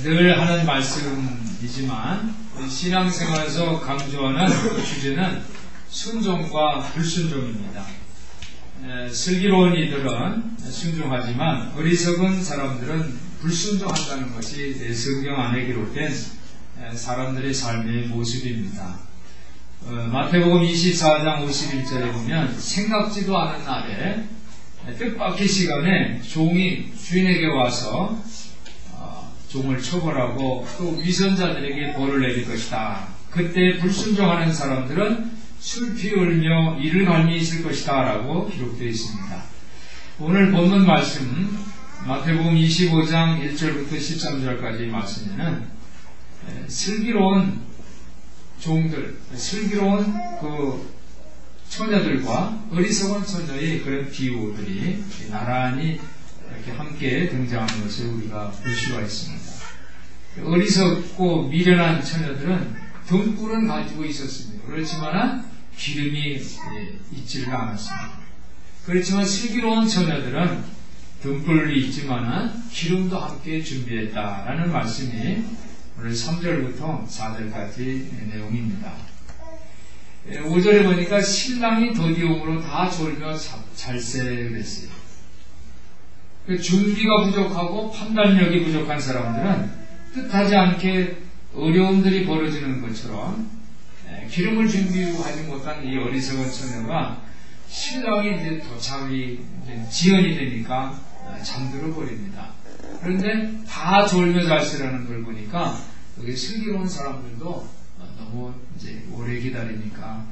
늘 하는 말씀이지만 신앙생활에서 강조하는 그 주제는 순종과 불순종입니다. 슬기로운 이들은 순종하지만 어리석은 사람들은 불순종한다는 것이 성경 안에 기록된 사람들의 삶의 모습입니다. 마태복음 24장 51절에 보면 생각지도 않은 날에 뜻밖의 시간에 종이 주인에게 와서 종을 처벌하고 또 위선자들에게 벌을 내릴 것이다. 그때 불순종하는 사람들은 술피 울며 이를 갈미 있을 것이다 라고 기록되어 있습니다. 오늘 본문 말씀 마태복음 25장 1절부터 13절까지 말씀에는 슬기로운 종들, 슬기로운 그 처녀들과 어리석은 처녀의 그런 비유들이 나란히 이렇게 함께 등장하는 것을 우리가 볼 수가 있습니다. 어리석고 미련한 처녀들은 등불은 가지고 있었습니다. 그렇지만 기름이 있지를 않았습니다. 그렇지만 슬기로운 처녀들은 등불이 있지만 기름도 함께 준비했다라는 말씀이 오늘 3절부터 4절까지 내용입니다. 5절에 보니까 신랑이 더디움으로 다 졸며 잘세 그랬어요. 준비가 부족하고 판단력이 부족한 사람들은 뜻하지 않게 어려움들이 벌어지는 것처럼 기름을 준비하지 못한 이 어리석은 처녀가 신랑이 이제 도착이 지연이 되니까 잠들어 버립니다. 그런데 다 졸며 잘세라는 걸 보니까 여기 슬기로운 사람들도 너무 이제 오래 기다리니까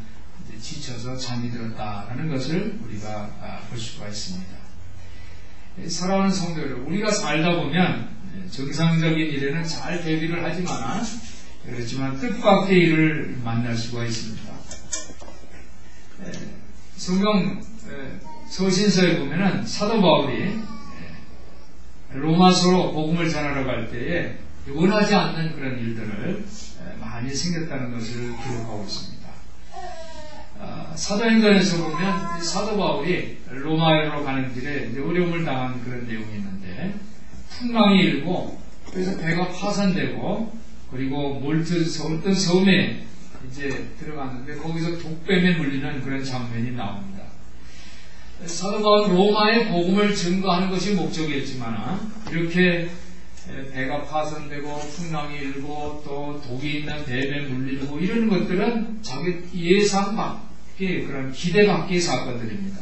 이제 지쳐서 잠이 들었다라는 것을 우리가 볼 수가 있습니다. 사랑하는 성도 여러분, 우리가 살다 보면 정상적인 일에는 잘 대비를 하지만 그렇지만 뜻밖의 일을 만날 수가 있습니다. 성경 서신서에 보면은 사도 바울이 로마서로 복음을 전하러 갈 때에 원하지 않는 그런 일들을 많이 생겼다는 것을 기록하고 있습니다. 사도행전에서 보면 사도 바울이 로마로 가는 길에 어려움을 당한 그런 내용이 있는데 풍랑이 일고 그래서 배가 파산되고 그리고 몰트 어떤 섬에 이제 들어갔는데 거기서 독뱀에 물리는 그런 장면이 나옵니다. 사도 바울은 로마의 복음을 증거하는 것이 목적이었지만 이렇게 배가 파손되고 풍랑이 일고 또 독이 있는 뱀에 물리고 이런 것들은 자기 예상 밖의 그런 기대 밖의 사건들입니다.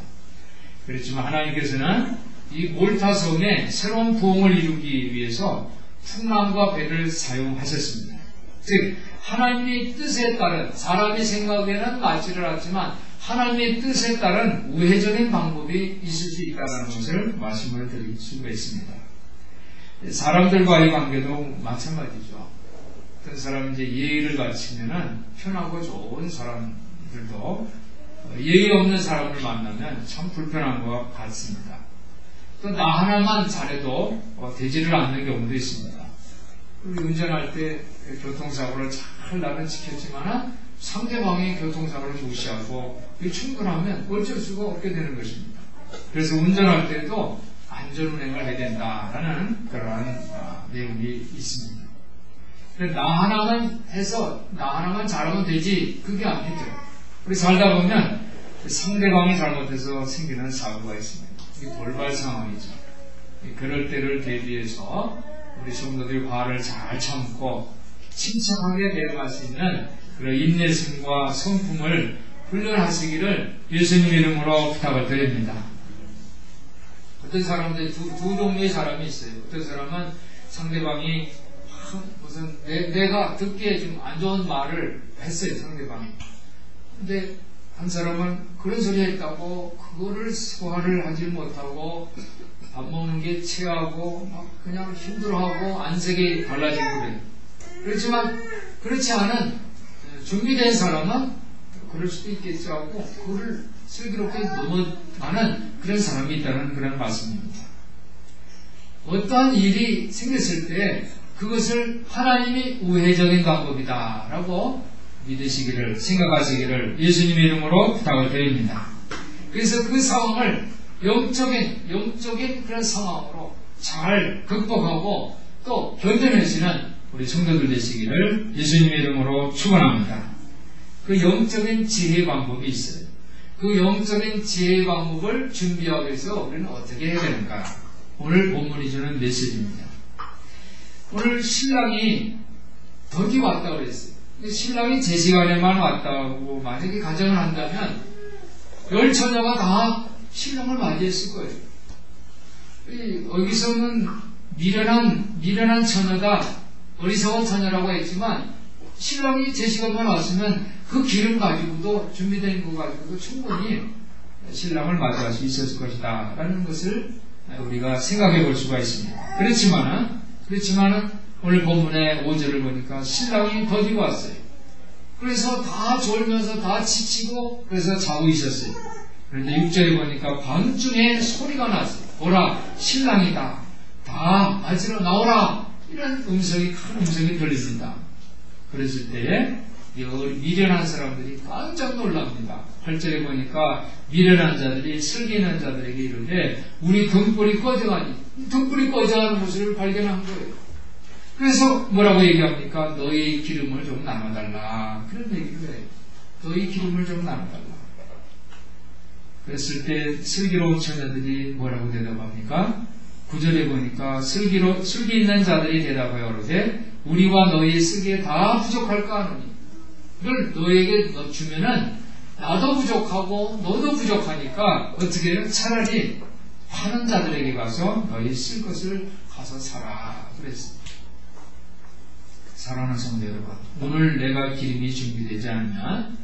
그렇지만 하나님께서는 이 몰타 섬에 새로운 부흥을 이루기 위해서 풍랑과 배를 사용하셨습니다. 즉 하나님의 뜻에 따른 사람의 생각에는 맞지를 않지만 하나님의 뜻에 따른 우회적인 방법이 있을 수 있다는 것을 말씀을 드릴 수가 있습니다. 사람들과의 관계도 마찬가지죠. 어떤 사람이 이제 예의를 갖추면은 편하고 좋은 사람들도 예의 없는 사람을 만나면 참 불편한 것 같습니다. 또 나 하나만 잘해도 되지를 않는 경우도 있습니다. 운전할 때 교통사고를 잘 나는 지켰지만 상대방이 교통사고를 무시하고 충분하면 어쩔 수가 없게 되는 것입니다. 그래서 운전할 때도 안전운행을 해야 된다라는 그러한 내용이 있습니다. 나 하나만 해서 나 하나만 잘하면 되지 그게 아니죠. 우리 살다 보면 상대방이 잘못해서 생기는 사고가 있습니다. 이게 돌발 상황이죠. 그럴 때를 대비해서 우리 성도들이 화를 잘 참고 침착하게 대응할 수 있는 그런 인내심과 성품을 훈련하시기를 예수님 이름으로 부탁을 드립니다. 어떤 사람들 두 종류의 사람이 있어요. 어떤 사람은 상대방이 무슨 내가 듣기에 좀 안 좋은 말을 했어요. 상대방이. 근데 한 사람은 그런 소리 했다고 그거를 소화를 하지 못하고 밥 먹는 게 체하고 막 그냥 힘들어하고 안색이 달라지고 그래요. 그렇지만 그렇지 않은 준비된 사람은 그럴 수도 있겠죠 하고 그걸 슬기롭게 넘어가는 그런 사람이 있다는 그런 말씀입니다. 어떠한 일이 생겼을 때 그것을 하나님이 우회적인 방법이다 라고 믿으시기를 생각하시기를 예수님의 이름으로 부탁을 드립니다. 그래서 그 상황을 영적인 그런 상황으로 잘 극복하고 또 견뎌내시는 우리 성도들 되시기를 예수님의 이름으로 축원합니다. 그 영적인 지혜 방법이 있어요. 그 영적인 지혜 방법을 준비하기 위해서 우리는 어떻게 해야 되는가? 오늘 본문이 주는 메시지입니다. 오늘 신랑이 덕이 왔다고 그랬어요. 신랑이 제 시간에만 왔다고 만약에 가정을 한다면 10처녀가 다 신랑을 맞이했을 거예요. 여기서는 미련한 처녀다, 어리석은 처녀라고 했지만 신랑이 제 시간만 왔으면 그 기름 가지고도 준비된 거 가지고도 충분히 신랑을 맞이할 수 있었을 것이다 라는 것을 우리가 생각해 볼 수가 있습니다. 그렇지만은 오늘 본문의 5절을 보니까 신랑이 더디고 왔어요. 그래서 다 졸면서 다 지치고 그래서 자고 있었어요. 그런데 6절에 보니까 밤중에 소리가 났어요. 보라, 신랑이다. 다 맞으러 나오라. 이런 음성이, 큰 음성이 들립니다. 그랬을 때에 미련한 사람들이 깜짝 놀랍니다. 8절에 보니까 미련한 자들이 슬기 있는 자들에게 이르되 우리 등불이 꺼져가니 등불이 꺼져가는 모습을 발견한 거예요. 그래서 뭐라고 얘기합니까? 너희 기름을 좀 나눠달라. 그런 얘기를 해요. 너희 기름을 좀 나눠달라. 그랬을 때 슬기로운 처녀들이 뭐라고 대답합니까? 9절에 보니까 슬기 있는 자들이 대답하여 그러되 우리와 너희 쓰기에 다 부족할까 하느니 이걸 너에게 주면은 나도 부족하고 너도 부족하니까 어떻게 해요? 차라리 파는 자들에게 가서 너희 쓸 것을 가서 사라 그랬습니다. 사랑하는 성도 여러분, 오늘 내가 기름이 준비되지 않으면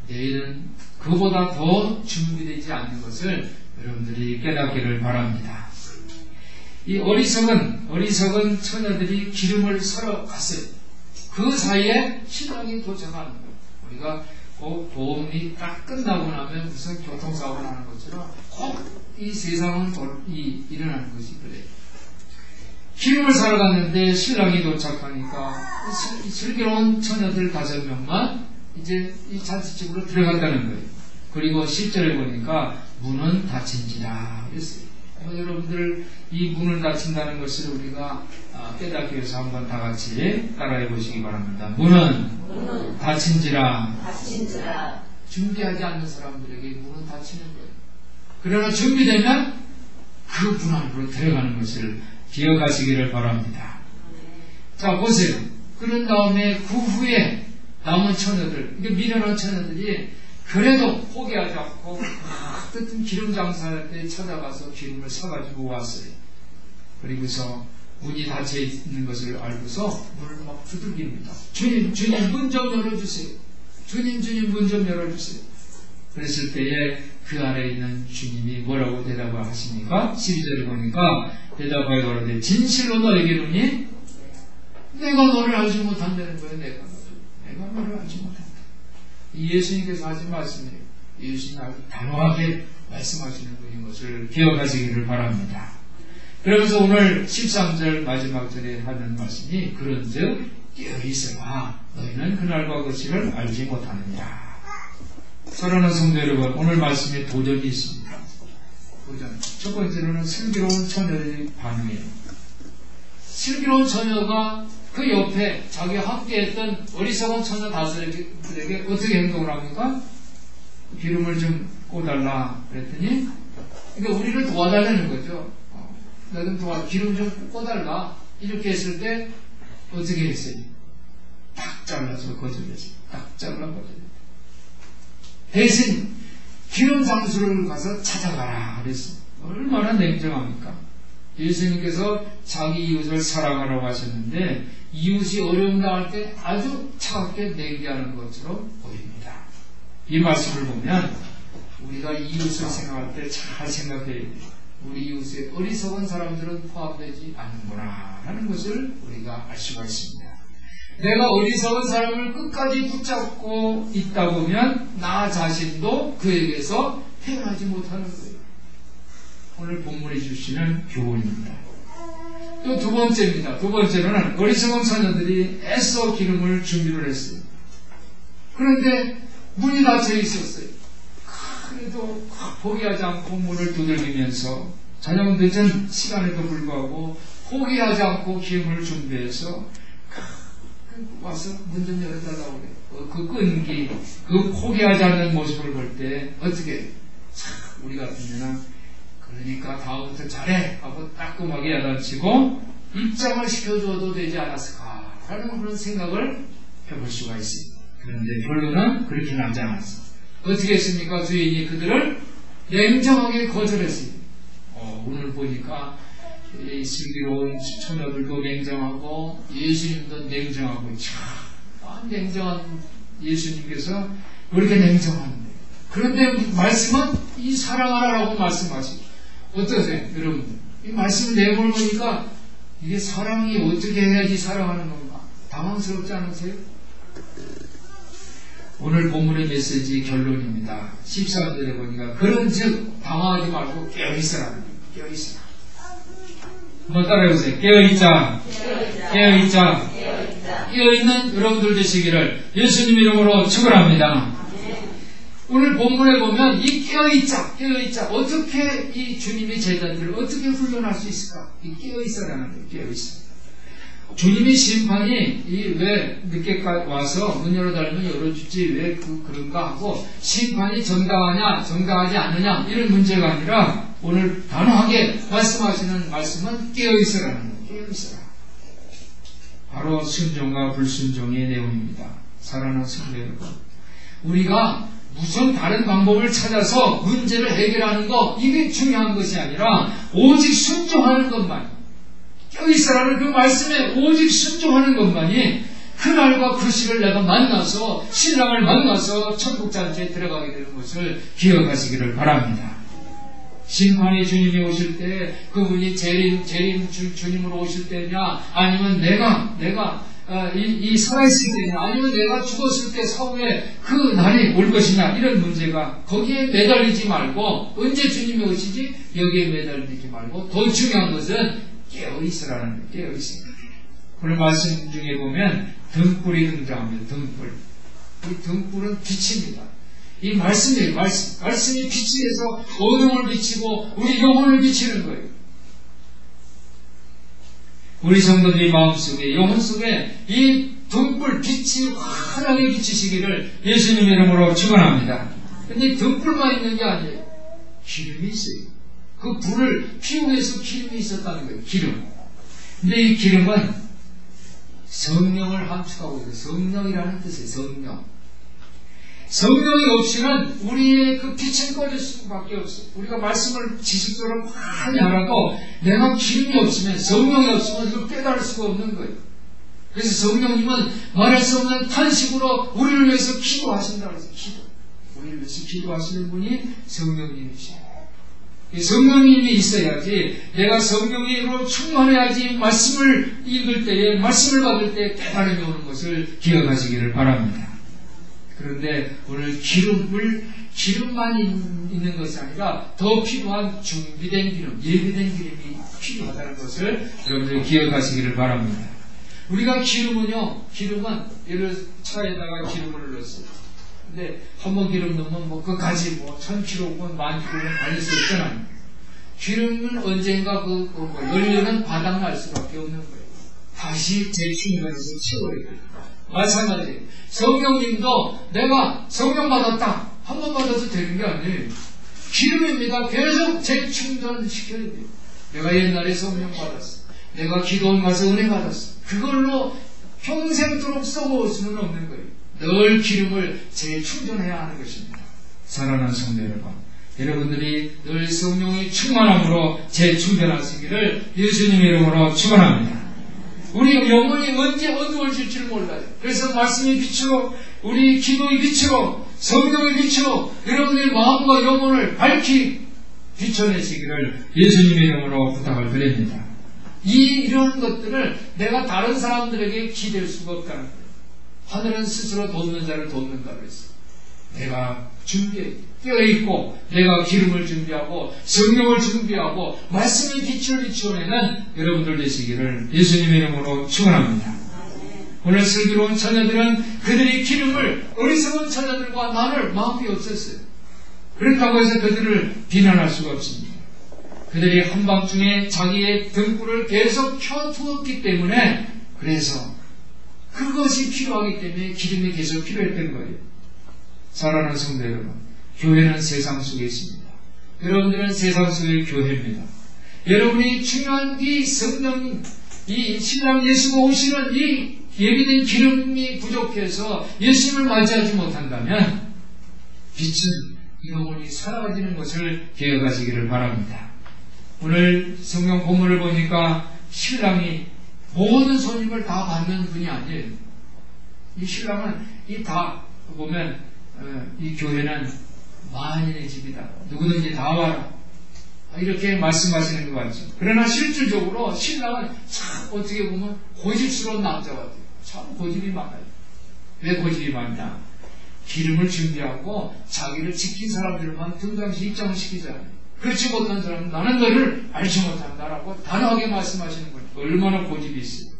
내일은 그보다 더 준비되지 않는 것을 여러분들이 깨닫기를 바랍니다. 이 어리석은 처녀들이 기름을 사러 갔어요. 그 사이에 신랑이 도착하는 거예요. 우리가 보험이 딱 끝나고 나면 무슨 교통사고가 나는 것처럼 꼭 이 세상은 일어나는 것이 그래요. 기름을 사러 갔는데 신랑이 도착하니까 슬기로운 처녀들 5명만 이제 이 잔치집으로 들어간다는 거예요. 그리고 10절에 보니까 문은 닫힌지라 그랬어요. 여러분들 이 문을 닫힌다는 것을 우리가 깨닫기 위해서 한번 다 같이 따라해 보시기 바랍니다. 문은 닫힌지라. 준비하지 않는 사람들에게 문은 닫히는 거예요. 그러나 준비되면 그 문 안으로 들어가는 것을 기억하시기를 바랍니다. 자, 보세요. 그런 다음에 그 후에 남은 처녀들, 미련한 처녀들이 그래도 포기하지 않고 어떤 기름 장사할 때 찾아가서 기름을 사가지고 왔어요. 그리고서 문이 닫혀 있는 것을 알고서 문을 막 두들깁니다. 주님 문 좀 열어주세요. 주님 문 좀 열어주세요. 그랬을 때에 그 안에 있는 주님이 뭐라고 대답을 하십니까? 12절에 보니까 대답하여 그러되 진실로 너에게 이르니 내가 너를 알지 못한다는 거예요. 내가 너를 알지 못한다. 예수님께서 하신 말씀이에요. 예수님이 아주 단호하게 말씀하시는 분인 것을 기억하시기를 바랍니다. 그러면서 오늘 13절 마지막 절에 하는 말씀이 그런즉 깨어있으라 너희는 그날과 그 시를 알지 못하느니라. 사랑하는 성도 여러분, 오늘 말씀에 도전이 있습니다. 도전. 첫 번째로는 슬기로운 처녀의 반응이에요. 슬기로운 처녀가 그 옆에 자기와 함께했던 어리석은 처녀 5들에게 어떻게 행동을 합니까? 기름을 좀 꽂달라 그랬더니 그러니까 우리를 도와달라는 거죠. 나 좀 기름 좀 꽂달라 이렇게 했을 때 어떻게 했어요? 딱 잘라서 거절했어요. 딱 잘라 거절했어요. 대신 기름 장수를 가서 찾아가라 그랬어요. 얼마나 냉정합니까? 예수님께서 자기 이웃을 사랑하라고 하셨는데 이웃이 어려움 당할 때 아주 차갑게 내기하는 것처럼 보입니다. 이 말씀을 보면 우리가 이웃을 생각할 때 잘 생각해야 돼요. 우리 이웃에 어리석은 사람들은 포함되지 않는구나 하는 것을 우리가 알 수가 있습니다. 내가 어리석은 사람을 끝까지 붙잡고 있다 보면 나 자신도 그에게서 헤어나지 못하는 거예요. 오늘 본문이 주시는 교훈입니다. 또 두 번째입니다. 두 번째로는 어리석은 처녀들이 애써 기름을 준비를 했어요. 그런데 문이 닫혀 있었어요. 그래도 포기하지 않고 문을 두들기면서 저녁 늦은 시간에도 불구하고 포기하지 않고 기름을 준비해서 와서 문 좀 열어달라고 그래. 그 끈기, 그 포기하지 않는 모습을 볼 때 어떻게 참 우리 같으면은 그러니까 다음부터 잘해 하고 따끔하게 야단치고 입장을 시켜줘도 되지 않았을까 라는 그런 생각을 해볼 수가 있습니다. 그런데 결론은 그렇게 나지 않았어. 어떻게 했습니까? 주인이 그들을 냉정하게 거절했습니다. 오늘 보니까 이 슬기로운 처녀들도 냉정하고 예수님도 냉정하고 참 냉정한 예수님께서 왜 이렇게 냉정한데? 그런데 말씀은 이 사랑하라라고 말씀하시고 어떠세요? 여러분들 이 말씀 내용을 보니까 이게 사랑이 어떻게 해야지 사랑하는 건가? 당황스럽지 않으세요? 오늘 본문의 메시지 결론입니다. 14절에 보니까 그런즉 당황하지 말고 깨어있으라. 깨어있으라. 한번 따라해보세요. 깨어있자. 깨어있자. 깨어있는 여러분들 되시기를 예수님 이름으로 축원합니다. 오늘 본문에 보면 이 깨어있자. 깨어있자. 어떻게 이 주님의 제자들을 어떻게 훈련할 수 있을까? 이 깨어있어라는 거예요. 깨어있어. 주님의 심판이 왜 늦게까지 와서 문 열어달라면 열어주지 왜 그런가 하고 심판이 정당하냐 정당하지 않느냐 이런 문제가 아니라 오늘 단호하게 말씀하시는 말씀은 깨어있으라는 거예요. 깨어있으라. 바로 순종과 불순종의 내용입니다. 사랑하는 성도 여러분, 우리가 무슨 다른 방법을 찾아서 문제를 해결하는 것 이게 중요한 것이 아니라 오직 순종하는 것만, 깨어있으라는 그 말씀에 오직 순종하는 것만이 그날과 그 시를 내가 만나서 신랑을 만나서 천국잔치에 들어가게 되는 것을 기억하시기를 바랍니다. 심판의 주님이 오실 때 그분이 재림 주님으로 오실 때냐 아니면 내가 이 살아있을 때냐 아니면 내가 죽었을 때 사후에 그 날이 올 것이냐 이런 문제가 거기에 매달리지 말고 언제 주님이 오시지 여기에 매달리지 말고 더 중요한 것은 깨어있으라는 거예요. 깨어있으라. 오늘 말씀 중에 보면 등불이 등장합니다. 등불. 이 등불은 빛입니다. 이 말씀이에요. 말씀이 빛이 돼서 어둠을 비치고 우리 영혼을 비치는 거예요. 우리 성도들의 마음속에 영혼 속에 이 등불 빛이 환하게 비치시기를 예수님 이름으로 축원합니다. 근데 등불만 있는 게 아니에요. 기름이 있어요. 그 불을 피우기 위해서 기름이 있었다는 거예요. 기름. 근데 이 기름은 성령을 함축하고 있어요. 성령이라는 뜻이에요. 성령. 성령이 없이는 우리의 그 빛은 꺼질 수밖에 없어요. 우리가 말씀을 지식적으로 많이 하라고 내가 기름이 없으면 성령이 없으면 이걸 깨달을 수가 없는 거예요. 그래서 성령님은 말할 수 없는 탄식으로 우리를 위해서 기도하신다고 해서 기도. 우리를 위해서 기도하시는 분이 성령님이시죠. 성령님이 있어야지 내가 성령으로 충만해야지 말씀을 읽을 때에 말씀을 받을 때 깨달음이 오는 것을 기억하시기를 바랍니다. 그런데 오늘 기름만 있는 것이 아니라 더 필요한 준비된 기름, 예비된 기름이 필요하다는 것을 여러분들 기억하시기를 바랍니다. 우리가 기름은 예를 차에다가 기름을 넣었어요. 근데 한번 기름 넣으면 그 가지 1000kg건 10,000kg건 달릴 수 있잖아요. 기름은 언젠가 연료는 바닥날 수밖에 없는 거예요. 다시 재충전해서 채워야 돼요. 마찬가지예요. 성령님도 내가 성령 받았다. 한 번 받아도 되는 게 아니에요. 기름입니다. 계속 재충전을 시켜야 돼요. 내가 옛날에 성령 받았어. 내가 기도원 가서 은혜 받았어. 그걸로 평생도록 써먹을 수는 없는 거예요. 늘 기름을 재충전해야 하는 것입니다. 사랑하는 성도 여러분, 여러분들이 늘 성령의 충만함으로 재충전하시기를 예수님의 이름으로 축원합니다. 우리 영혼이 언제 어두워질지 몰라요. 그래서 말씀의 빛으로 우리 기도의 빛으로 성령의 빛으로 여러분의 마음과 영혼을 밝히 비춰내시기를 예수님의 이름으로 부탁을 드립니다. 이런 것들을 내가 다른 사람들에게 기댈 수가 없다는 거예요. 하늘은 스스로 돕는 자를 돕는다고 했어요. 내가 깨어있고 내가 기름을 준비하고 성령을 준비하고 말씀의 빛을 비추어내는 여러분들 되시기를 예수님의 이름으로 축원합니다. 오늘 슬기로운 처녀들은 그들의 기름을 어리석은 처녀들과 나눌 마음이 없었어요. 그렇다고 해서 그들을 비난할 수가 없습니다. 그들이 한밤중에 자기의 등불을 계속 켜두었기 때문에, 그래서 그것이 필요하기 때문에 기름이 계속 필요했던 거예요. 사랑하는 성도 여러분, 교회는 세상 속에 있습니다. 여러분들은 세상 속의 교회입니다. 여러분이 중요한 이 성령, 이 신랑 예수가 오시는 이 예비된 기름이 부족해서 예수님을 맞이하지 못한다면 빛은 영원히 사라지는 것을 기억하시기를 바랍니다. 오늘 성경 본문을 보니까 신랑이 모든 손님을 다 받는 분이 아니에요. 이 신랑은 다 보면 이 교회는 만인의 집이다. 누구든지 다 와라. 이렇게 말씀하시는 것 같죠. 그러나 실질적으로 신랑은 참 어떻게 보면 고집스러운 남자 같아요. 참 고집이 많아요. 왜 고집이 많냐? 기름을 준비하고 자기를 지킨 사람들만 등장시 입장을 시키잖아요. 그렇지 못한 사람은 나는 너를 알지 못한다라고 단호하게 말씀하시는 거예요. 얼마나 고집이 있어요.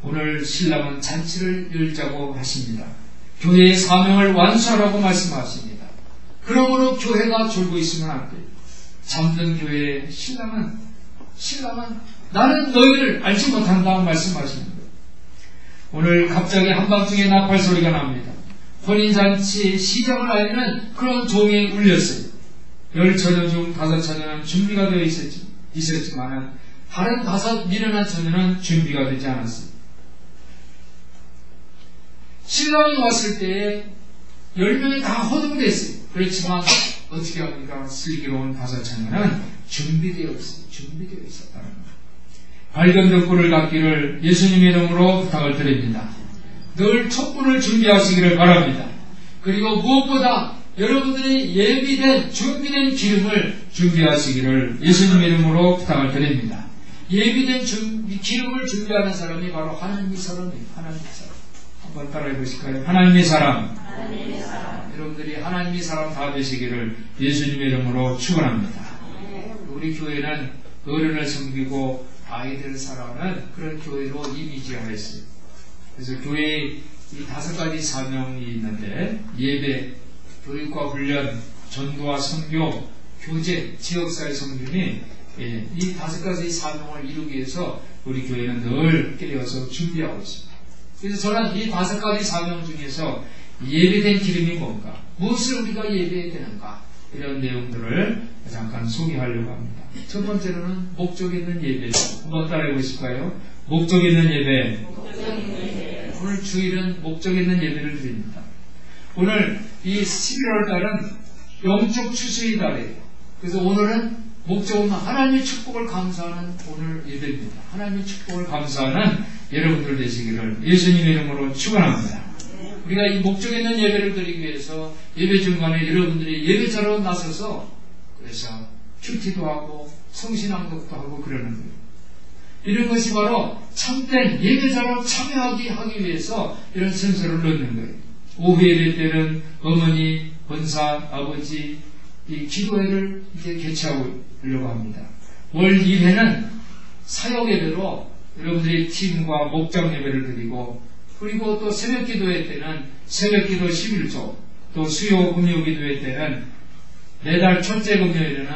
오늘 신랑은 잔치를 열자고 하십니다. 교회의 사명을 완수하라고 말씀하십니다. 그러므로 교회가 졸고 있으면 안 돼요. 잠든 교회의 신랑은 나는 너희를 알지 못한다고 말씀하시는 거예요. 오늘 갑자기 한밤중에 나팔 소리가 납니다. 혼인잔치 시작을 알리는 그런 종이 울렸어요. 10처녀 중 5처녀는 준비가 되어 있었지만 다른 5 미련한 처녀는 준비가 되지 않았어요. 신랑이 왔을 때에 10명이 다 허둥댔어요. 그렇지만 어떻게 합니까? 슬기로운 5처녀는 준비되어 있었다는 거예요. 밝은 등불을 갖기를 예수님의 이름으로 부탁을 드립니다. 늘 촛불을 준비하시기를 바랍니다. 그리고 무엇보다 여러분들이 예비된 준비된 기름을 준비하시기를 예수님의 이름으로 부탁을 드립니다. 예비된 기름을 준비하는 사람이 바로 하나님의 사람이에요. 하나님의 사람. 한번 따라해 보실까요? 하나님의 사람. 여러분들이 하나님의 사람 다 되시기를 예수님의 이름으로 축원합니다. 우리 교회는 어른을 섬기고 아이들을 사랑하는 그런 교회로 이미지화했어요. 그래서 교회에 이 5가지 사명이 있는데, 예배, 교육과 훈련, 전도와 선교, 교제, 지역사회 성김이 이 5가지 사명을 이루기 위해서 우리 교회는 늘 깨어서 준비하고 있습니다. 그래서 저는 이 5가지 사명 중에서 예배된 기름이 뭔가, 무엇을 우리가 예배해야 되는가, 이런 내용들을 잠깐 소개하려고 합니다. 첫 번째로는 목적 있는 예배. 한번 따라해 보실까요? 목적 있는 예배. 오늘 주일은 목적 있는 예배를 드립니다. 오늘 이 11월 달은 영적 추수의 달이에요. 그래서 오늘은 목적 없는 하나님의 축복을 감사하는 오늘 예배입니다. 하나님의 축복을 감사하는 여러분들 되시기를 예수님의 이름으로 축원합니다. 우리가 이 목적 있는 예배를 드리기 위해서 예배 중간에 여러분들이 예배자로 나서서 그래서 큐티도 하고 성신앙독도 하고 그러는 거예요. 이런 것이 바로 참된 예배자로 참여하기 하기 위해서 이런 순서를 넣는 거예요. 오후 예배 때는 어머니, 권사, 아버지 이 기도회를 이제 개최하려고 합니다. 월 2회는 사역 예배로 여러분들이 팀과 목장 예배를 드리고, 그리고 또 새벽 기도회 때는 새벽 기도 11조, 또 수요 금요 기도회 때는 매달 첫째 금요일에는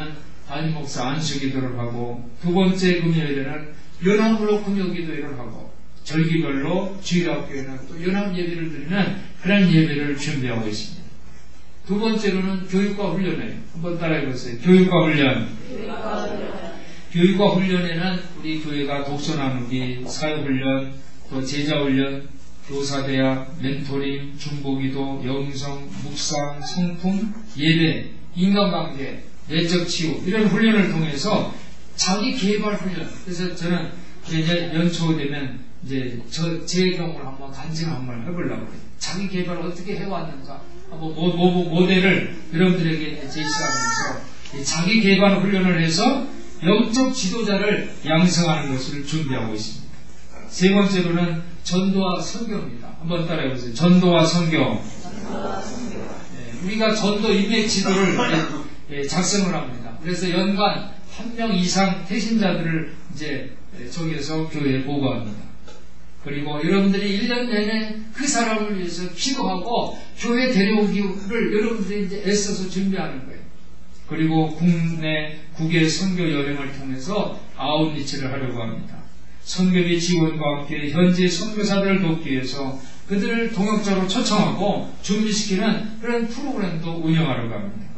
담임 목사 안수 기도를 하고, 두 번째 금요일에는 연합으로 금요 기도회를 하고, 절기별로 주일학교에는 또 연합 예배를 드리는 그런 예배를 준비하고 있습니다. 두 번째로는 교육과 훈련이에요. 한번 따라해 보세요. 교육과 훈련. 교육과 훈련에는 우리 교회가 독서 나누기, 사역 훈련, 또 제자 훈련, 교사대학, 멘토링, 중보기도, 영성, 묵상, 성품, 예배, 인간관계, 내적 치유 이런 훈련을 통해서 자기 개발 훈련. 그래서 저는 이제 연초 되면 이제 제 경우를 한번 간증 한번 해보려고 해요. 자기 개발을 어떻게 해왔는가 한번 모델을 여러분들에게 제시하면서 자기 개발 훈련을 해서 영적 지도자를 양성하는 것을 준비하고 있습니다. 세 번째로는 전도와 선교입니다. 한번 따라해보세요. 전도와 선교. 우리가 전도 인맥 지도를 작성을 합니다. 그래서 연간 1명 이상 태신자들을 이제 저기에서 교회에 보고합니다. 그리고 여러분들이 1년 내내 그 사람을 위해서 기도하고 교회 데려오기를 여러분들이 이제 애써서 준비하는 거예요. 그리고 국외 선교 여행을 통해서 아웃리치를 하려고 합니다. 선교비 지원과 함께 현지 선교사들을 돕기 위해서 그들을 동역자로 초청하고 준비시키는 그런 프로그램도 운영하려고 합니다.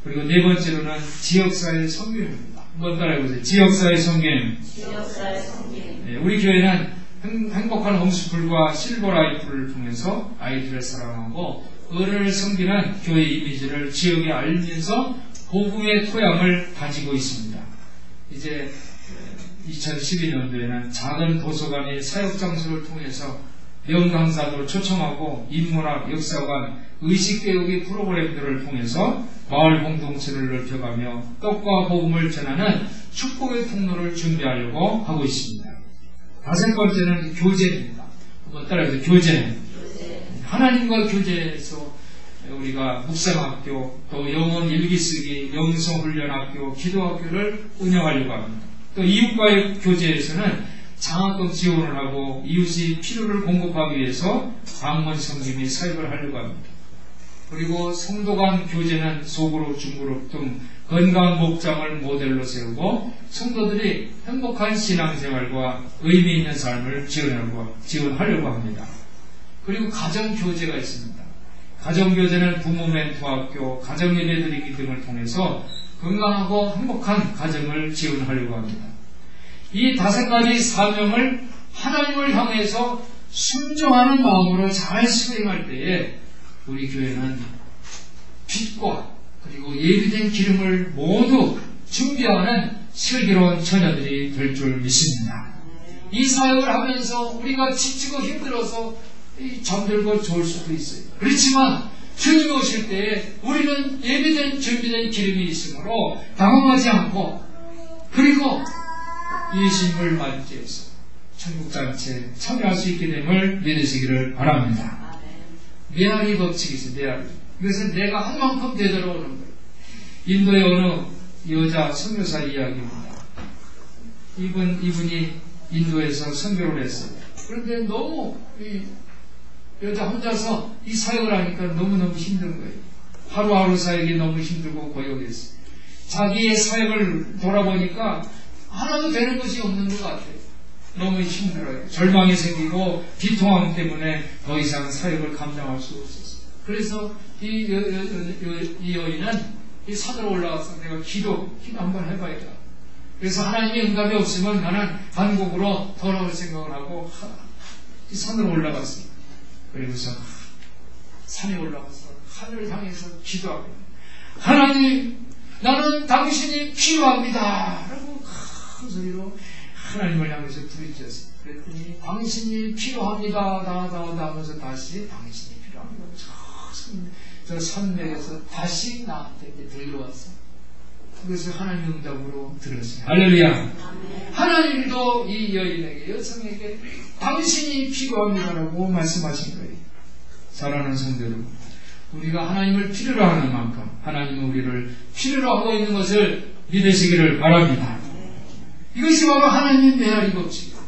그리고 네 번째로는 지역사회 선교입니다. 한번 따라해보세요. 지역사회 선교임. 네, 우리 교회는 행복한 홈스쿨과 실버라이프를 통해서 아이들을 사랑하고 어른을 섬기는 교회 이미지를 지역에 알리면서 복음의 토양을 다지고 있습니다. 이제 2012년도에는 작은 도서관의 사역장소를 통해서 명강사도 초청하고 인문학, 역사관, 의식교육의 프로그램들을 통해서 마을 공동체를 넓혀가며 떡과 복음을 전하는 축복의 통로를 준비하려고 하고 있습니다. 다섯 번째는 교제입니다. 한번 따라해서 교제. 하나님과 교제에서 우리가 묵상학교, 또 영혼 일기쓰기, 영성훈련학교, 기도학교를 운영하려고 합니다. 또 이웃과의 교제에서는 장학금 지원을 하고 이웃이 필요를 공급하기 위해서 방문 섬김 및 사역을 하려고 합니다. 그리고 성도 간 교제는 소그룹, 중그룹 등 건강한 목장을 모델로 세우고 성도들이 행복한 신앙생활과 의미 있는 삶을 지원하려고 합니다. 그리고 가정교제가 있습니다. 가정교제는 부모 멘토학교, 가정예배드리기 등을 통해서 건강하고 행복한 가정을 지원하려고 합니다. 이 다섯 가지 사명을 하나님을 향해서 순종하는 마음으로 잘 수행할 때에 우리 교회는 빛과 그리고 예비된 기름을 모두 준비하는 슬기로운 처녀들이 될 줄 믿습니다. 이 사역을 하면서 우리가 지치고 힘들어서 잠들고 좋을 수도 있어요. 그렇지만 주님 오실 때에 우리는 예비된 준비된 기름이 있으므로 당황하지 않고 그리고 예수님을 맞이해서 천국잔치에 참여할 수 있게 됨을 믿으시기를 바랍니다. 메아리 법칙이 있어요. 메아리. 이것은 내가 한 만큼 되돌아오는 거예요. 인도의 어느 여자 선교사 이야기입니다. 이분이 인도에서 선교를 했어요. 그런데 너무 여자 혼자서 이 사역을 하니까 너무너무 힘든 거예요. 하루하루 사역이 너무 힘들고 고역했어요. 자기의 사역을 돌아보니까 하나도 되는 것이 없는 것 같아요. 너무 힘들어요. 절망이 생기고 비통함 때문에 더 이상 사역을 감당할 수 없었어요. 그래서 이 여인은 이 산으로 올라가서 내가 기도 한번 해봐야겠다. 그래서 하나님의 응답이 없으면 나는 한국으로 돌아올 생각을 하고 이 산으로 올라갔어요. 그리고서 산에 올라가서 하늘을 향해서 기도하고 하나님 나는 당신이 필요합니다 라고 큰 소리로 하나님을 향해서 부르짖었어요. 그랬더니 당신이 필요합니다 다 하면서 다시 당신이 필요합니다 저 산맥에서 다시 나한테 들려왔어요. 그래서 하나님 응답으로 들었어요. 할렐루야. 하나님도 이 여인에게 여성에게 당신이 필요합니다라고 말씀하신 거예요. 사랑하는 성도 여러분, 우리가 하나님을 필요로 하는 만큼 하나님은 우리를 필요로 하고 있는 것을 믿으시기를 바랍니다. 이것이 바로 하나님의 메아리 법칙이에요.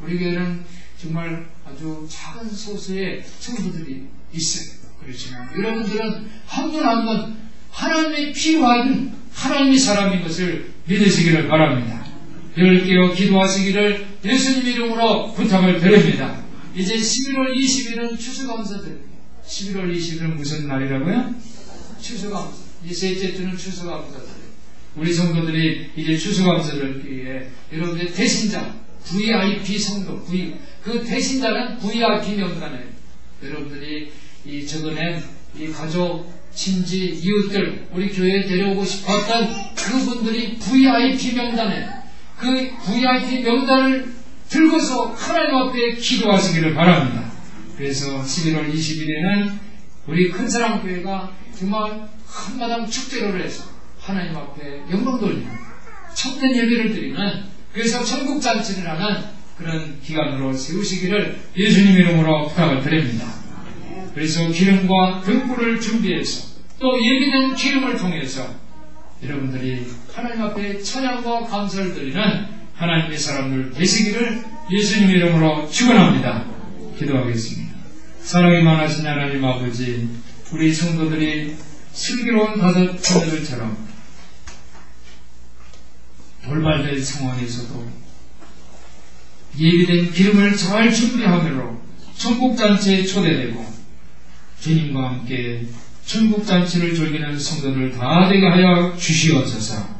우리 교회는 정말 아주 작은 소수의 성도들이 있어요. 그렇지만 여러분들은 한 분 한 분 하나님의 필요한 하나님의 사람인 것을 믿으시기를 바랍니다. 열개어 기도하시기를 예수님 이름으로 부탁을 드립니다. 이제 11월 20일은 추수감사드립니다. 11월 20일은 무슨 날이라고요? 추수감사. 이제 셋째 주는 추수감사드립니다. 우리 성도들이 이제 추수감사드리기에 여러분들 대신자, VIP 성도, 그 대신자는 VIP 명단에 여러분들이 이 적어낸 이 가족, 친지, 이웃들, 우리 교회에 데려오고 싶었던 그분들이 VIP 명단에 그 VIP 명단을 들고서 하나님 앞에 기도하시기를 바랍니다. 그래서 11월 20일에는 우리 큰사랑교회가 정말 한마당 축제를 해서 하나님 앞에 영광 돌리는 참된 예배를 드리는 그래서 천국잔치를 하는 그런 기간으로 세우시기를 예수님 이름으로 부탁을 드립니다. 그래서 기름과 등불을 준비해서 또 예비된 기름을 통해서 여러분들이 하나님 앞에 찬양과 감사를 드리는 하나님의 사람들 되시기를 예수님 이름으로 축원합니다. 기도하겠습니다. 사랑이 많으신 하나님 아버지, 우리 성도들이 슬기로운 다섯 처녀들처럼 돌발될 상황에서도 예비된 기름을 잘 준비함으로 천국잔치에 초대되고 주님과 함께 천국잔치를 즐기는 성도들 다 되게 하여 주시옵소서.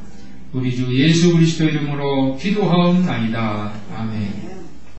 우리 주 예수 그리스도 이름으로 기도하옵나이다. 아멘.